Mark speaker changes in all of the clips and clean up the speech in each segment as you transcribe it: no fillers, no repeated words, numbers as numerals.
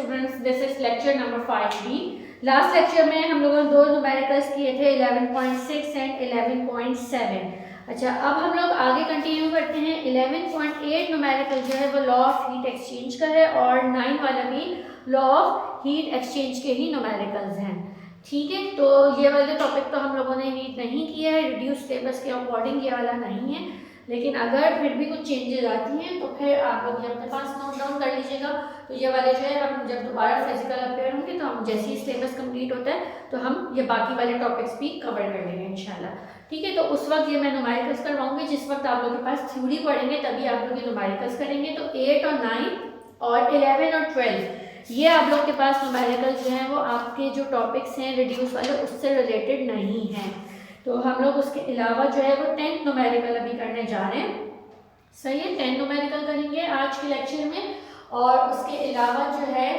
Speaker 1: Students, this is lecture number 5B। Last lecture में हम लोगों ने दो न्यूमेरिकल्स किए थे 11.6 एंड 11.7। अच्छा, अब हम लोग आगे कंटिन्यू करते हैं। 11.8 न्यूमेरिकल जो है वो लॉ ऑफ हीट एक्सचेंज का है और 9 वाला भी लॉ ऑफ हीट एक्सचेंज के ही न्यूमेरिकल्स हैं। ठीक है, तो ये वाले टॉपिक तो हम लोगों ने रीड नहीं किया है, रिड्यूस सिलेबस के अकॉर्डिंग ये वाला नहीं है, लेकिन अगर फिर भी कुछ चेंजेस आती हैं तो फिर आप लोग ये अपने पास नोट डाउन कर लीजिएगा। तो ये वाले जो है हम जब दोबारा फिजिकल अपेयर होंगे तो हम जैसे ही सिलेबस कंप्लीट होता है तो हम ये बाकी वाले टॉपिक्स भी कवर कर लेंगे इंशाल्लाह। ठीक है, तो उस वक्त ये मैं न्यूमेरिकल्स करवाऊंगी, जिस वक्त आप लोगों के पास थ्योरी पढ़ेंगे तभी आप लोग ये न्यूमेरिकल्स करेंगे। तो 8 और 9 और 11 और 12 ये आप लोग के पास न्यूमेरिकल्स जो हैं वो आपके जो टॉपिक्स हैं रिड्यूस वाले उससे रिलेटेड नहीं हैं। तो हम लोग उसके अलावा जो है वो 10 न्यूमेरिकल अभी करने जा रहे हैं। सही है, 10 न्यूमेरिकल करेंगे आज के लेक्चर में। और उसके अलावा जो है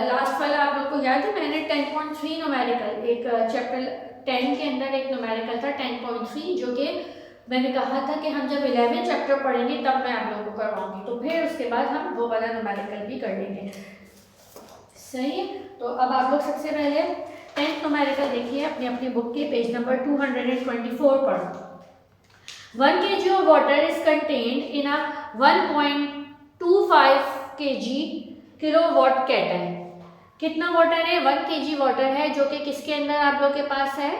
Speaker 1: लास्ट वाला आप लोग को याद है, मैंने 10.3 न्यूमेरिकल एक चैप्टर 10 के अंदर एक न्यूमेरिकल था 10.3 जो कि मैंने कहा था कि हम जब 11 चैप्टर पढ़ेंगे तब मैं आप लोगों को करवाऊंगी, तो फिर उसके बाद हम वो वाला न्यूमेरिकल भी कर लेंगे। सही है, तो अब आप लोग सबसे पहले 10th न्यूमेरिकल देखिए अपनी अपनी बुक के पेज नंबर 224 पर। 1 kg of water is contained in a 1.25 kg kilowatt kettle. कितना वाटर है? 1 kg वाटर है जो कि किसके अंदर आप लोग के पास है?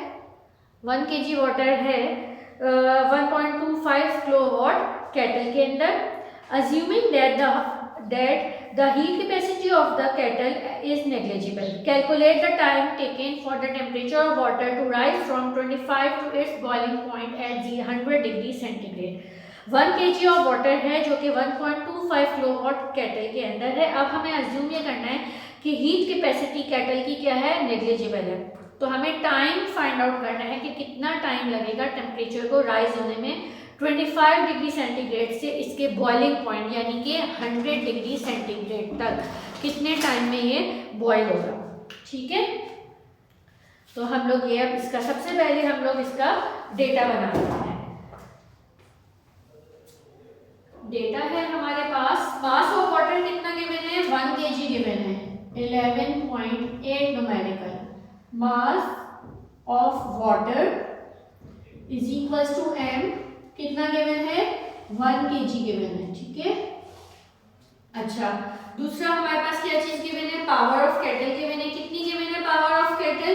Speaker 1: 1 kg वाटर है 1.25 किलोवाट केटल के अंदर। Assuming that the heat capacity of the kettle is negligible, calculate the time taken for the temperature of water to rise from 25 to its boiling point at 100 degree centigrade। 1 kg of water है जो कि 1.25 kilowatt kettle के अंदर है। अब हमें assume ये करना है कि हीट कैपेसिटी केटल की क्या है? नेग्लिजिबल है। तो हमें टाइम फाइंड आउट करना है कि कितना टाइम लगेगा टेम्परेचर को राइज होने में 25 डिग्री सेंटीग्रेड से इसके बॉइलिंग पॉइंट यानी कि 100 डिग्री सेंटीग्रेड तक कितने टाइम में ये बॉयल होगा। ठीक है, तो हम लोग ये अब इसका सबसे पहले हम लोग इसका डेटा बना लेते हैं। डेटा है हमारे पास, मास ऑफ वाटर कितना गिवन है? 1 kg गिवन है। 11.8 numerical mass of water is equals to m कितना गिवन है? 1 kg गिवन है। ठीक है, अच्छा दूसरा हमारे पास क्या चीज गिवन है? पावर ऑफ केटल गिवन है। कितनी गिवन है power of kettle?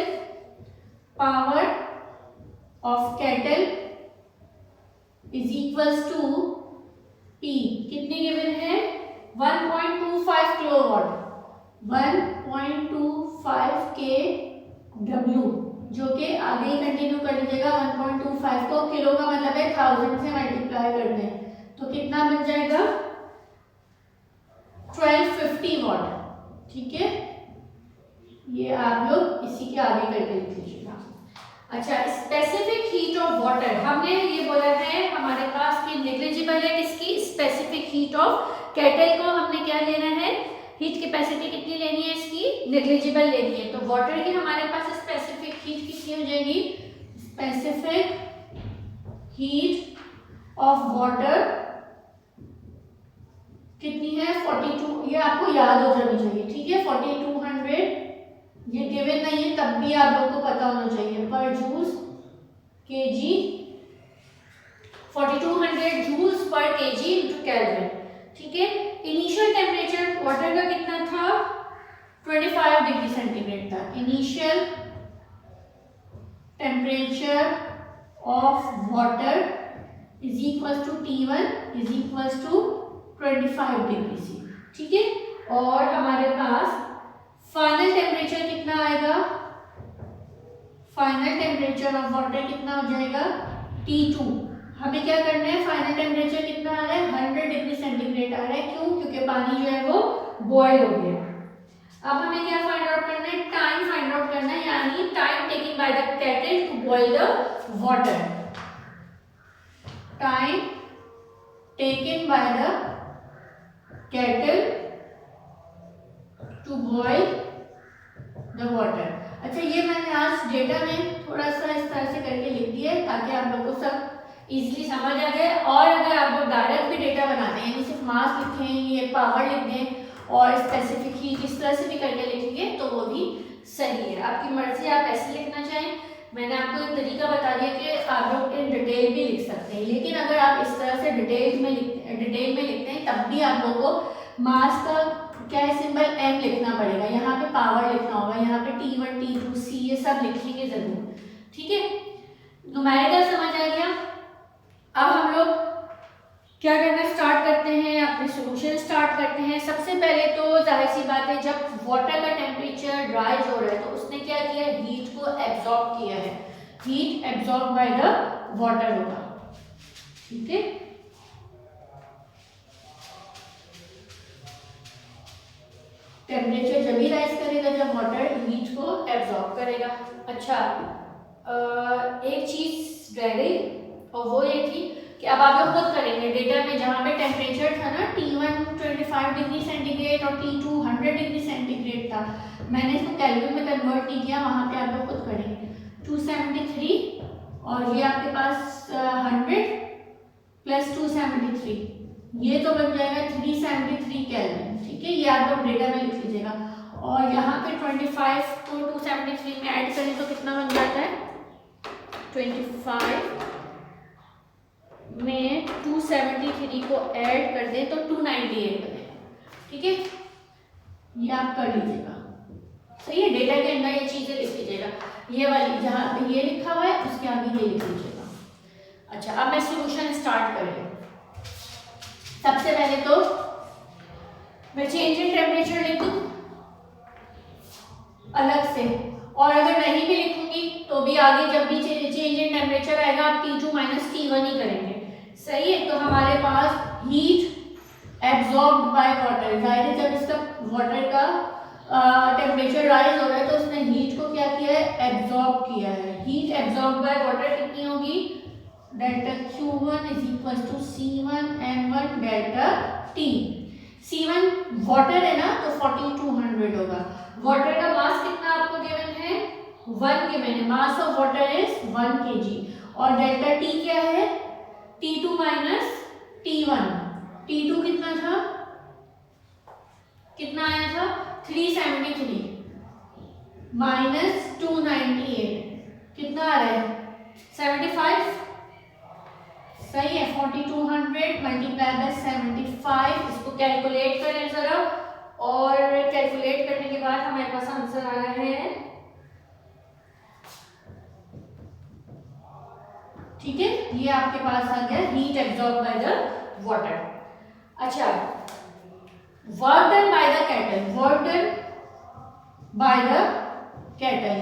Speaker 1: Power of kettle is equals to P कितनी गिवन है? 1.25 किलोवाट 1.25 kW जो कि आगे ही कंटिन्यू कर लीजिएगा। 1.25 को किलो का मतलब है 1000 से मल्टीप्लाई कर दें तो कितना बन जाएगा? 1250 वाट। ठीक है, ये आप लोग इसी के आगे करके लिख लीजिएगा। अच्छा, स्पेसिफिक हीट ऑफ वाटर हमने ये बोला है हमारे पास कि नेग्लिजिबल है किसकी? स्पेसिफिक हीट ऑफ केटल को हमने क्या लेना है? हीट कैपेसिटी कितनी लेनी है इसकी? नेग्लिजिबल लेनी है। तो वाटर की हमारे पास स्पेसिफिक हीट कितनी हो जाएगी? स्पेसिफिक हीट ऑफ वाटर कितनी है? 42। ये आपको याद हो जानी चाहिए। ठीक है, 4200 ये गिवन नहीं है तब भी आप लोगों को पता होना चाहिए पर joules K G 4200 joules per K G into kelvin. ठीक है, इनिशियल टेम्परेचर वाटर का कितना था? 25 डिग्री सेंटीग्रेड था। Initial temperature of water is equals to T1 is equals to 25 degree C. ठीक है, और हमारे पास फाइनल टेम्परेचर कितना आएगा? फाइनल टेम्परेचर ऑफ वाटर कितना हो जाएगा? T2। हमें क्या करना है? फाइनल टेम्परेचर कितना आ रहा है? 100 डिग्री सेंटीग्रेड आ रहा है। क्यों? क्योंकि पानी जो है वो बॉयल हो गया। अब हमें क्या फाइंड आउट करना है? टाइम फाइंड आउट करना है, यानी time taken by the kettle to boil the water. Time taken by the kettle to boil the water. अच्छा, ये मैंने आज डेटा में थोड़ा सा इस तरह से करके लिख दिया है ताकि आप लोगों को सब इजीली समझ आ जाए। और अगर आप लोग डायरेक्ट भी डेटा बनाते हैं यानी सिर्फ मास लिखें, ये पावर लिख दें और स्पेसिफिक हीट इस प्लस भी करके लिखेंगे तो वो भी सही है, आपकी मर्जी, आप ऐसे लिखना चाहें। मैंने आपको एक तरीका बता दिया कि आप लोग इन डिटेल भी लिख सकते हैं, लेकिन अगर आप इस तरह से डिटेल में लिखते हैं तब भी आप लोगों को मास का क्या है सिंबल m लिखना पड़ेगा, यहाँ पे पावर लिखना होगा, यहाँ पे T1 T2 C ये सब लिखेंगे जरूर, ठीक है। न्यूमेरिकल समझ आ गया। अब हम लोग क्या करना स्टार्ट करते हैं, अपने सॉल्यूशन स्टार्ट करते हैं। सबसे पहले तो जाहिर सी बात है, जब वाटर का टेम्परेचर राइज हो रहा है तो उसने क्या किया, हीट को एब्जॉर्ब किया है, heat absorb by the water होगा, ठीक है। टेम्परेचर जब भी राइज करेगा जब वाटर हीट को एब्जॉर्ब करेगा। अच्छा, एक चीज रह गई और वो ये थी कि अब आप लोग खुद करेंगे डेटा में, जहाँ पे टेम्परेचर था ना T1 25 डिग्री सेंटीग्रेड और T2 100 डिग्री सेंटीग्रेड था, मैंने इसको केल्विन में कन्वर्ट नहीं किया, वहाँ पे आप लोग खुद करेंगे। 273 और ये आपके पास 100 प्लस 273, ये तो बन जाएगा 373 केल्विन, ठीक है। ये आप लोग डेटा में लिख लीजिएगा। और यहाँ पे 25 को 273 में ऐड करें तो कितना बन जाता है, 25 में 273 को ऐड कर दें तो 298 बने, ठीक है। ये आप कर लीजिएगा, सही है। डेटा के अंदर ये चीजें लिख लीजिएगा, ये वाली जहाँ पे ये लिखा हुआ है उसके आगे ये लिख लीजिएगा। अच्छा, अब मैं सॉल्यूशन स्टार्ट कर रही हूँ। सबसे पहले तो मैं चेंज इन टेम्परेचर लिख दूँ अलग से, और अगर नहीं भी लिखूंगी तो भी आगे जब भी चेंज इन टेम्परेचर आएगा आप T2 माइनस T1 ही करेंगे, सही है। तो हमारे पास हीट एब्जॉर्ब्ड बाय वाटर, जाहिर है जब इसका वाटर का टेम्परेचर राइज हो रहा है तो उसने हीट को क्या किया है, एब्जॉर्ब किया है। हीट एब्जॉर्ब बाय वाटर कितनी होगी, delta Q1 is equal to C1 M1 delta T। C1 water है ना तो 4200 होगा। वाटर का मास कितना आपको गिवन है, 1 गिवन है, मास ऑफ वाटर इज 1 kg। और डेल्टा T क्या है, T2 माइनस T1। T2 कितना था, कितना आया था 373 माइनस 298 कितना आ रहा है 75, सही है। 4200 मल्टीप्लाई बाय 75, इसको कैलकुलेट करें जरा, और कैलकुलेट करने के बाद हमारे पास आंसर आ रहा है, ठीक है। ये आपके पास आ गया heat absorb by the water. अच्छा, work done by the cattle, work done by the cattle,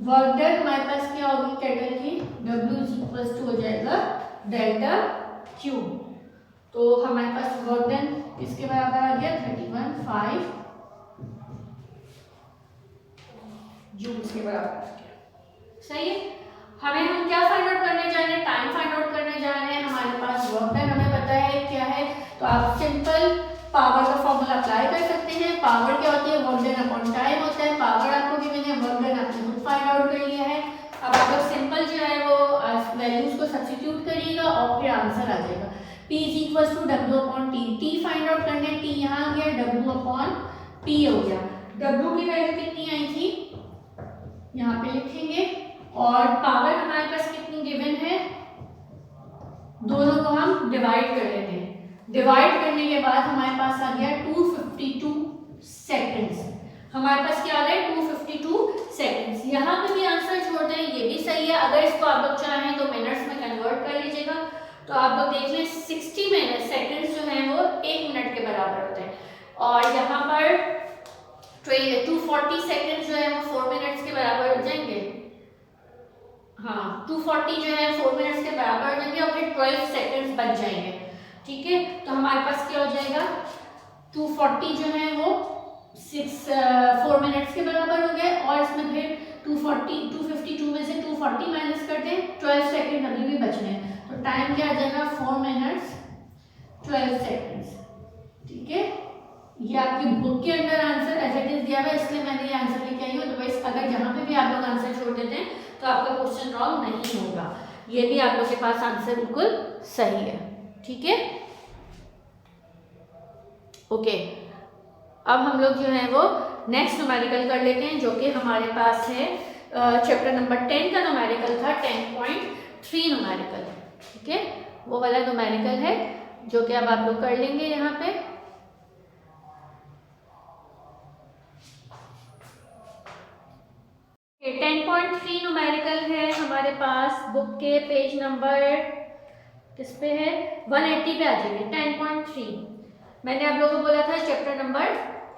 Speaker 1: work done हमारे पास क्या होगी कैटल की, W इज इक्वल टू हो जाएगा डेल्टा Q। तो हमारे पास वर्क डन किसके बराबर आ गया, 31.5 जूल्स के बराबर आ गया, सही है। हमें हम क्या फाइंड आउट करने जा रहे हैं, टाइम फाइंड आउट करने जा रहे हैं। हमारे पास वर्क डन हमें पता है क्या है, तो आप सिंपल पावर का फॉर्मूला अप्लाई कर सकते हैं। पावर क्या होती है, वर्क डन अपॉन टाइम होता है। पावर आपको गिवन है, वर्क डन आपने खुद फाइंड आउट कर लिया है। अब आप लोग सिंपल जो है वो वैल्यूज को सब्स्टिट्यूट करिएगा और फिर आंसर आ जाएगा। P is equal to W upon T, T find out करने, T यहाँ आ गया, W अपॉन P हो गया। W की वैल्यू कितनी आई थी, यहाँ पे लिखेंगे, और पावर हमारे पास कितनी गिवन है, दोनों को हम डिवाइड कर लेते हैं। डिवाइड करने के बाद हमारे पास आ गया 252 सेकेंड्स। हमारे पास क्या आ गया 252 सेकेंड्स। यहाँ पे भी आंसर छोड़ दें, ये भी सही है। अगर इसको आप लोग चाहें तो मिनट्स में कन्वर्ट कर लीजिएगा। तो आप लोग देख लें 60 मिनट सेकेंड्स जो हैं वो 1 मिनट के बराबर होते हैं, और यहाँ पर 240 सेकेंड्स जो है वो 4 मिनट्स के बराबर हो जाएंगे। हाँ, 240 जो है 4 मिनट्स के बराबर हो जाएंगे, और फिर 12 सेकेंड्स बच जाएंगे, ठीक है। तो हमारे पास क्या हो जाएगा, 240 जो है वो 4 मिनट्स के बराबर हो गए, और इसमें फिर 252 में से 240 माइनस कर दें, 12 सेकेंड अभी भी बच रहे हैं, तो टाइम क्या आ जाएगा 4 मिनट्स 12 सेकेंड्स, ठीक है। ये आपकी बुक के अंदर आंसर एज इट इज दिया हुआ है, इसलिए मैंने ये आंसर लेके आई हूँ। अदरवाइज अगर जहाँ पे भी आप लोग आंसर छोड़ देते हैं तो आपका क्वेश्चन रॉन्ग नहीं होगा। ये भी आप लोग के पास आंसर बिल्कुल सही है, ठीक है, ओके। अब हम लोग जो है वो नेक्स्ट न्यूमेरिकल कर लेते हैं, जो कि हमारे पास है चैप्टर नंबर 10 का न्यूमेरिकल था 10.3 न्यूमेरिकल। ठीक है, वो वाला न्यूमेरिकल है जो कि अब आप लोग कर लेंगे यहाँ पे। 10.3 न्यूमेरिकल है हमारे पास बुक के पेज नंबर किस पे है, 180 पे आ जाइए। 10.3 मैंने आप लोगों को बोला था चैप्टर नंबर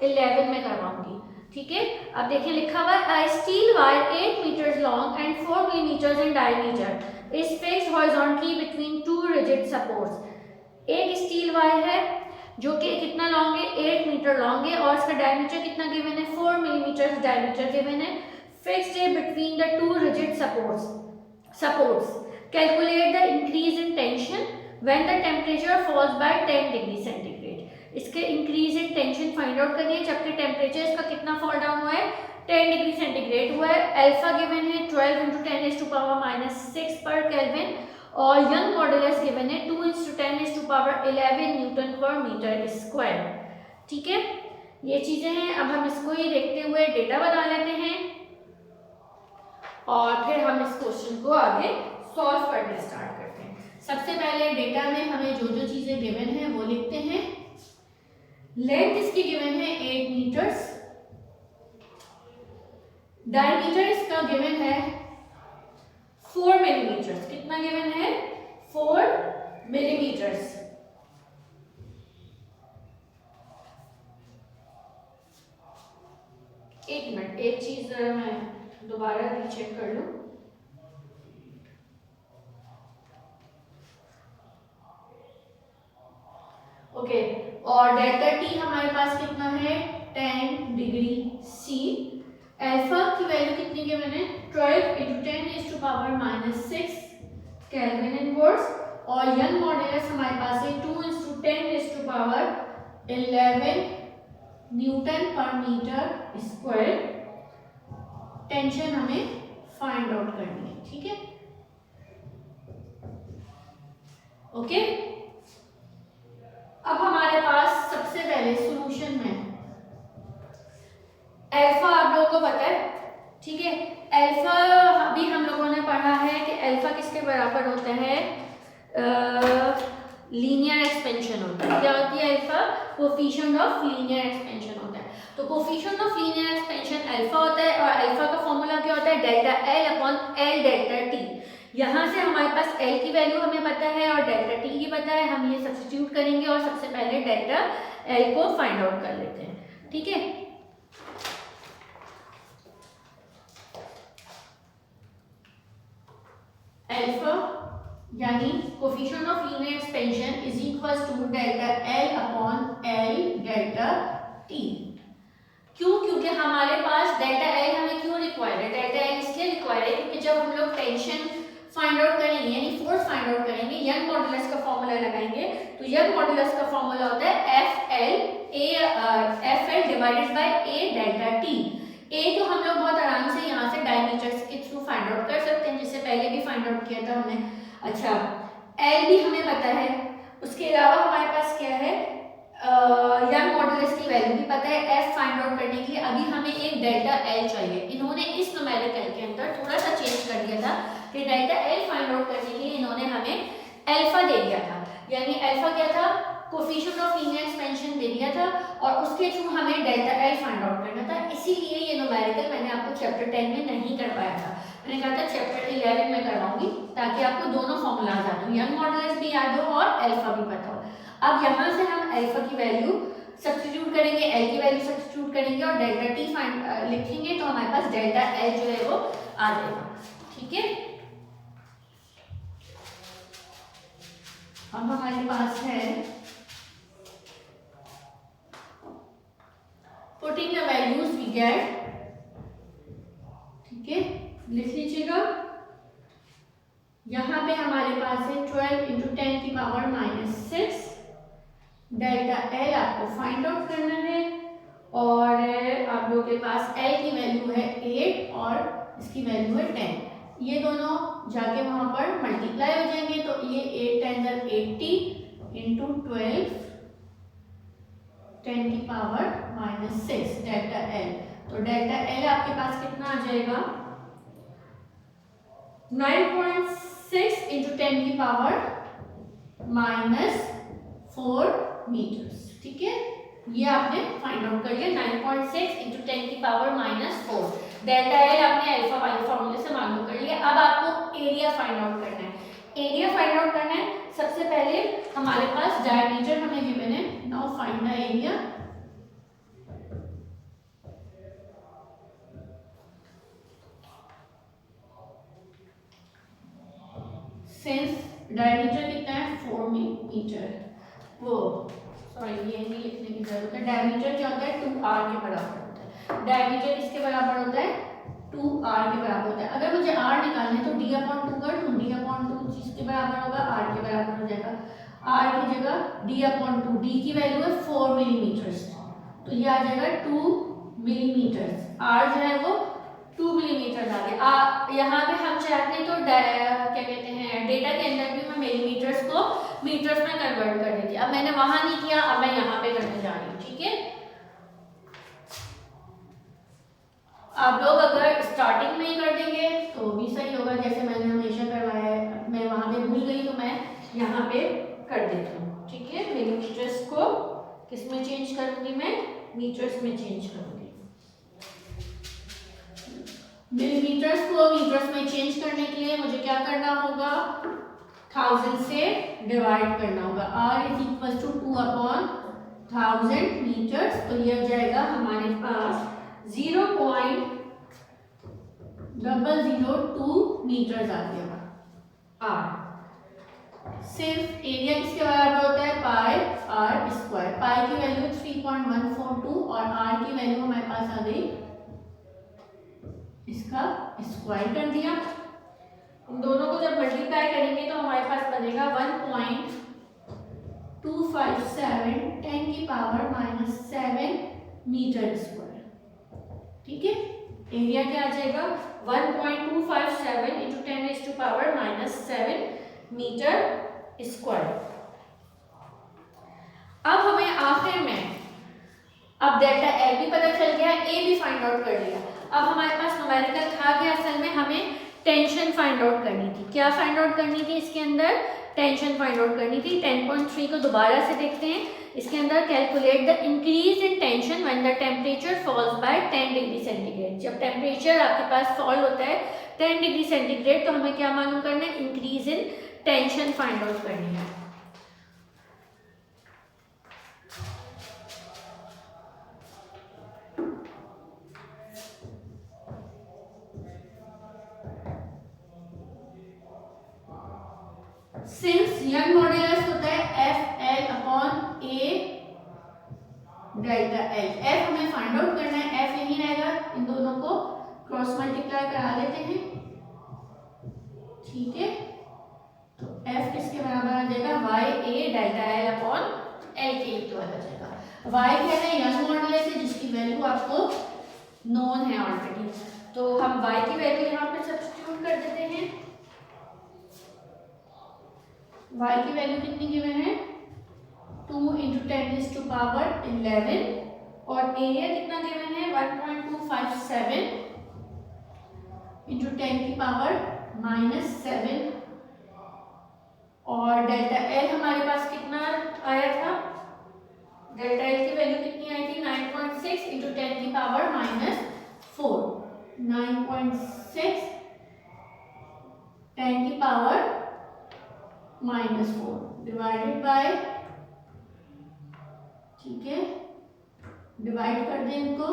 Speaker 1: 11 में करवाऊंगी। ठीक है, अब देखिए लिखा हुआ है a steel wire 8 meters long and 4 millimeters in diameter is fixed horizontally between two rigid supports। एक स्टील वायर है जो कि कितना लॉन्ग है, 8 मीटर लॉन्ग है, और इसका डायमीटर कितना गिवन है, 4 मिलीमीटर डायमीटर गिवन है। फिक्स्ड है between the two rigid supports. Calculate the increase in tension when the temperature falls by 10 degree centigrade. इसके increase in tension find out करिए, जबकि टेम्परेचर इसका कितना फॉल डाउन हुआ है, 10 डिग्री सेंटीग्रेड हुआ है। अल्फा गिवन है 12 × 10⁻⁻6 पर केल्विन, और यंग मॉडुलस गिवन है 2 × 10⁻11 न्यूटन पर मीटर स्क्वायर। ठीक है, ये चीजें हैं। अब हम इसको ही देखते हुए डेटा बना लेते हैं और फिर हम इस क्वेश्चन को आगे सॉल्व करना स्टार्ट करते हैं। सबसे पहले डेटा में हमें जो जो चीजें गिवन है वो लिखते हैं। लेंथ इसकी गिवन है 8 मीटर्स, डायमीटर इसका गिवन है 4 मिलीमीटर्स। कितना गिवन है, 4 मिलीमीटर्स। एक मिनट, एक चीज मैं दोबारा रीचेक कर लूं। ओके, और डेल्टा टी हमारे पास कितना है, 10 डिग्री सी। अल्फा की वैल्यू कितनी गिवन है, 12 × 10⁻⁻6 केल्विन इनवर्स, और यंग मॉडुलस हमारे पास है 2 × 10⁻11 न्यूटन पर मीटर स्क्वायर। टेंशन हमें फाइंड आउट करनी है। ठीक है, ओके। अब हमारे पास सबसे पहले सॉल्यूशन में अल्फा आप लोगों को पता है। ठीक है, अल्फा भी हम लोगों ने पढ़ा है कि अल्फा किसके बराबर होता है, लीनियर एक्सपेंशन होता है। क्या होती है alpha, coefficient of linear expansion होता है। तो coefficient of linear expansion alpha होता है, और अल्फा का फॉर्मूला क्या होता है, delta L upon L delta T. यहाँ से हमारे पास एल की वैल्यू हमें पता है और डेल्टा टी की पता है, हम ये सब्स्टिट्यूट करेंगे और सबसे पहले डेल्टा एल को फाइंड आउट कर लेते हैं। ठीक है, अल्फा यानी coefficient of linear expansion is equal to delta L upon L delta T. क्यों, क्योंकि हमारे पास डेल्टा एल हमें क्यों रिक्वायर्ड है, डेल्टा एल इसलिए रिक्वायर्ड है क्योंकि जब हम लोग टेंशन फाइंड आउट करेंगे यानी फोर्स फाइंड आउट करेंगे, यंग मॉडुलस का फॉर्मूला लगाएंगे, तो यंग मॉडुलस का फॉर्मूला होता है F L divided by A delta T. ए तो हम लोग बहुत आराम से यहाँ से डायमीटर्स के थ्रू फाइंड आउट कर सकते हैं, जिससे पहले भी फाइंड आउट किया था हमने। अच्छा, एल भी हमें पता है, उसके अलावा हमारे पास क्या है, यंग मॉडुलस की वैल्यू भी पता है। एफ फाइंड आउट करने के लिए अभी हमें एक डेल्टा एल चाहिए। इन्होंने इस न्यूमेरिकल के अंदर थोड़ा सा चेंज कर दिया था कि डेल्टा एल फाइंड आउट करने के लिए इन्होंने हमें अल्फा दे दिया था, यानी अल्फा क्या था, कोफिशिएंट ऑफ लीनियर एक्सपेंशन दे दिया था, और उसके थ्रू हमें डेल्टा एल फाइंड आउट करना था। इसीलिए ये न्यूमेरिकल मैंने आपको चैप्टर 10 में नहीं करवाया था, मैंने कहा था चैप्टर 11 में करवाऊंगी ताकि आपको दोनों फॉर्मूलाज याद हो, यंग मॉडुलस भी याद हो और अल्फा भी पता हो। अब यहाँ से हम अल्फा की वैल्यू सब्स्टिट्यूट करेंगे, एल की वैल्यू सब्स्टिट्यूट करेंगे और डेल्टा टी फाइंड लिखेंगे, तो हमारे पास डेल्टा एल जो है वो आ जाएगा। ठीक है, अब हमारे पास है putting the values we get. ठीक है, लिख लीजिएगा। यहाँ पे हमारे पास है 12 × 10⁻⁻6 डेल्टा एल आपको फाइंड आउट करना है, और आप लोगों के पास एल की वैल्यू है 8 और इसकी वैल्यू है 10। ये दोनों जाके वहां पर मल्टीप्लाई हो जाएंगे, तो ये 8 × 10 = 80 × 12 10 की पावर -6 डेल्टा एल। तो डेल्टा एल आपके पास कितना आ जाएगा 9.6 इंटू 10 की पावर -4 मीटर्स। ठीक है, ये आपने फाइंड आउट कर लिया 9.6 इंटू 10 की पावर -4। डेल्टा एल आपने अल्फा वाले फॉर्मूले से मालूम कर लिया। अब आपको एरिया फाइंड आउट करना है। एरिया फाइंड आउट करना है, सबसे पहले हमारे पास डायमीटर हमें गिवन है। Now find the area. Since diameter कितना है 4 मीटर, वो सॉरी ये नहीं लिखने की जरूरत है। डायमीटर क्या होता है 2r के बराबर होता है। डायमीटर किसके बराबर होता है 2r के बराबर होता है। अगर मुझे r निकालना है तो d/2 कर दूं। d/2 जिसके बराबर होगा r के बराबर हो जाएगा। r की जगह d/2, d की वैल्यू है 4 मिलीमीटर, तो ये आ जाएगा 2 मिलीमीटर। r जो है वो 2 मिलीमीटर आ गया। यहाँ पे हम चाहते हैं तो क्या कहते हैं डेटा के अंदर भी मैं मिलीमीटर्स को मीटर्स में कन्वर्ट कर देती। अब मैंने वहां नहीं किया, अब मैं यहाँ पे करने जा रही हूँ। ठीक है, आप लोग अगर स्टार्टिंग में ही कर देंगे तो भी सही होगा, जैसे मैंने हमेशा करवाया है। मैं वहां पे भूल गई तो मैं यहाँ पे कर देती हूँ। ठीक है, मिलीमीटर्स को किस में चेंज करूंगी मैं, मीटर्स में चेंज करूंगी। मिलीमीटर्स को मीटर्स में चेंज करने के लिए मुझे क्या करना होगा 1000 से डिवाइड करना होगा। r is equal to 2/1000 metres, तो ये हो जाएगा हमारे पास 0.002 मीटर्स आ गया r। सिर्फ एरिया किसके बराबर होता है पाई r स्क्वायर। पाई की वैल्यू 3.142 और r की वैल्यू हमारे पास आ गई, इसका स्क्वायर कर दिया। इन दोनों को जब मल्टीप्लाई करेंगे तो हमारे पास बनेगा 1.257 10 की पावर -7 मीटर स्क्वायर। ठीक है, एरिया क्या आ जाएगा 1.257 into 10 to power -7 metre square. अब हमें आखिर में अब डेल्टा एल भी पता चल गया, ए भी फाइंड आउट कर लिया। अब हमारे पास न्यूमेरिकल था कि असल में हमें टेंशन फाइंड आउट करनी थी। क्या फाइंड आउट करनी थी इसके अंदर, टेंशन फाइंड आउट करनी थी। 10.3 को दोबारा से देखते हैं। इसके अंदर calculate the increase in tension when the temperature falls by 10 degree centigrade. जब टेम्परेचर आपके पास फॉल होता है 10 डिग्री सेंटीग्रेड तो हमें क्या मालूम करना है, increase in tension find out करनी है। सिंस यंग मॉड्यूलस होता है FL/A डेल्टा एल। एफ हमें फाइंड आउट करना है, एफ यही रहेगा। इन दोनों को क्रॉस मल्टीप्लाई करा लेते हैं। ठीक है, तो एफ किसके बराबर आ जाएगा YA डेल्टा L/L के इक्वल आ जाएगा। y क्या है यंग मॉड्यूलस है जिसकी वैल्यू आपको नोन है ऑलरेडी, तो हम y की वैल्यू यहाँ पे सब्स्टिट्यूट कर देते हैं। y की वैल्यू कितनी गिवन है 2 इंटू 10 टू पावर 11 और एरिया कितना गिवन है 1.257 इंटू 10 की पावर -7 और डेल्टा एल हमारे पास कितना आया था, डेल्टा एल की वैल्यू कितनी आई थी 9.6 इंटू 10 की पावर -4। 9.6 10 की पावर -4 डिवाइडेड बाय, ठीक है, डिवाइड कर दें इनको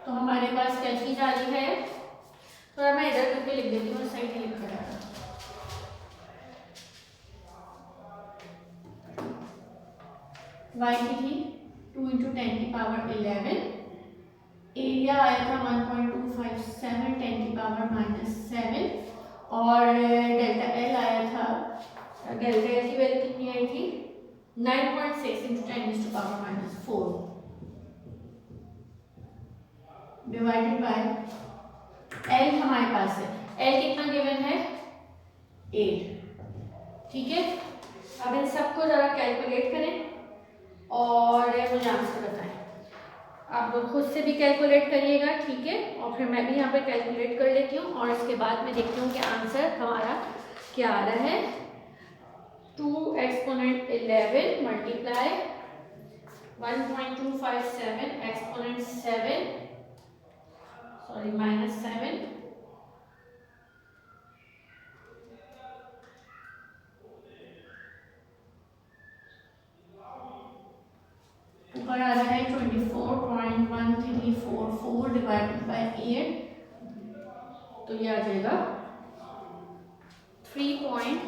Speaker 1: तो हमारे पास क्या चीज आ रही है, थोड़ा मैं इधर करके लिख देती हूँ, सही नहीं लिखा जा रहा। y की थी 2 इंटू 10 की पावर 11, एरिया आया था 1.257 10 की पावर -7 और डेल्टा एल आया था, डेल्टा एल की वैल्यू कितनी आई थी 9.6 into 10 to power -4 divided by L हमारे पास है, एल कितना गिवन है 8। ठीक है, अब इन सबको जरा कैलकुलेट करें। और मुझे आंसर बताएं। आप लोग खुद से भी कैलकुलेट करिएगा, ठीक है, और फिर मैं भी यहाँ पे कैलकुलेट कर लेती हूँ और इसके बाद मैं देखती हूँ कि आंसर हमारा क्या आ रहा है। 2 एक्सपोनेंट 11 मल्टीप्लाई 1.257 एक्सपोनेंट 7 सॉरी -7 ऊपर आ रहा है 24.1344 डिवाइडेड बाई 8, तो ये आ जाएगा 3.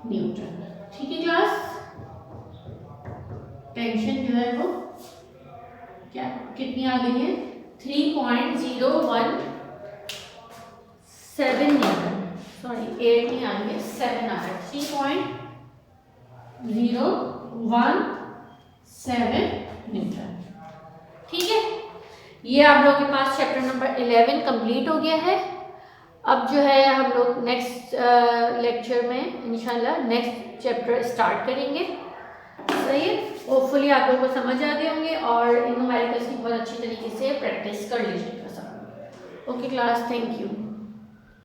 Speaker 1: न्यूटन। ठीक है क्लास, टेंशन जो है वो क्या कितनी आ गई है 3.017 न्यूटन, सॉरी 8 नहीं आ रही है 7 आ रहा है 3.017 न्यूटन। ठीक है, ये आप लोगों के पास चैप्टर नंबर 11 कंप्लीट हो गया है। अब जो है हम लोग नेक्स्ट लेक्चर में इंशाल्लाह नेक्स्ट चैप्टर स्टार्ट करेंगे। सही है, होपफुली आप लोगों को समझ आ गए होंगे और इन न्यूमेरिकल्स की बहुत अच्छी तरीके से प्रैक्टिस कर लीजिएगा सब। Okay class, thank you.